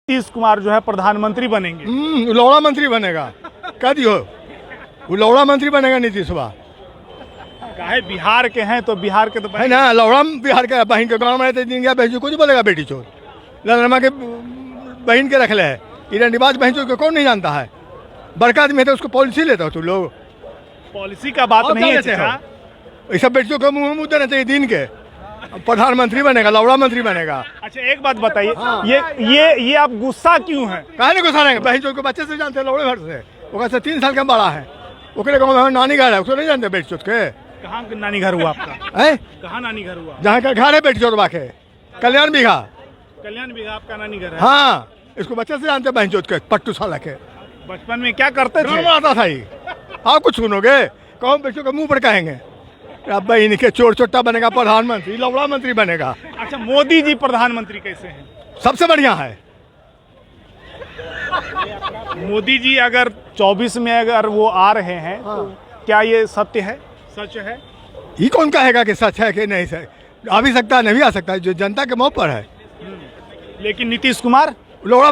नीतीश कुमार जो है प्रधानमंत्री बनेंगे। लौड़ा मंत्री बनेगा। कह दियो वो लौड़ा मंत्री बनेगा नीतीश कुमार। काहे बिहार के हैं तो बिहार के तो है ना, लौड़ा बिहार के बहन के गाँव में रहते दिन गया बेचू कुछ बोलेगा बेटी चोर ललनमा के बहन के रखले है ईरानीबाज बहन चोर को कौन नहीं जानता है। बड़का आदमी है तो उसको पॉलिसी लेता हो तू लोग। पॉलिसी का बात नहीं है चाचा। ये सब बेटियों को मुँह देना चाहिए दिन के। प्रधानमंत्री बनेगा, लौड़ा मंत्री बनेगा। अच्छा एक बात बताइए, ये आप गुस्सा क्यों है? काहे नहीं गुस्सा रहेंगे, बहन चोर को बच्चे से जानते हैं लौड़े भर से। वो से 3 साल का बड़ा है, ओकरे गाँव में नानी घर है, उसको नहीं जानते बेटी चोर के। कहाँ नानी घर हुआ आपका? है कहाँ नानी घर हुआ? जहाँ का घर है बेटी चोर बाके कल्याण बिघा। कल्याण बिघा आपका नानी घर है? हाँ, इसको बच्चे से जानते बहन चोर के पट्टू साला के। बचपन में क्या करते थे? आता था ही। आप कुछ सुनोगे कौन बेटियों के मुंह पर कहेंगे अब बहन के चोर चोट्टा बनेगा प्रधानमंत्री, लौड़ा मंत्री बनेगा। अच्छा मोदी जी प्रधानमंत्री कैसे हैं? सबसे बढ़िया है। मोदी जी अगर 24 में अगर वो आ रहे हैं तो क्या ये सत्य है, सच है? ये कौन कहेगा कि सच है कि नहीं सच? आ भी सकता है, नहीं भी आ सकता है, जो जनता के मुंह पर है। लेकिन नीतीश कुमार लौड़ा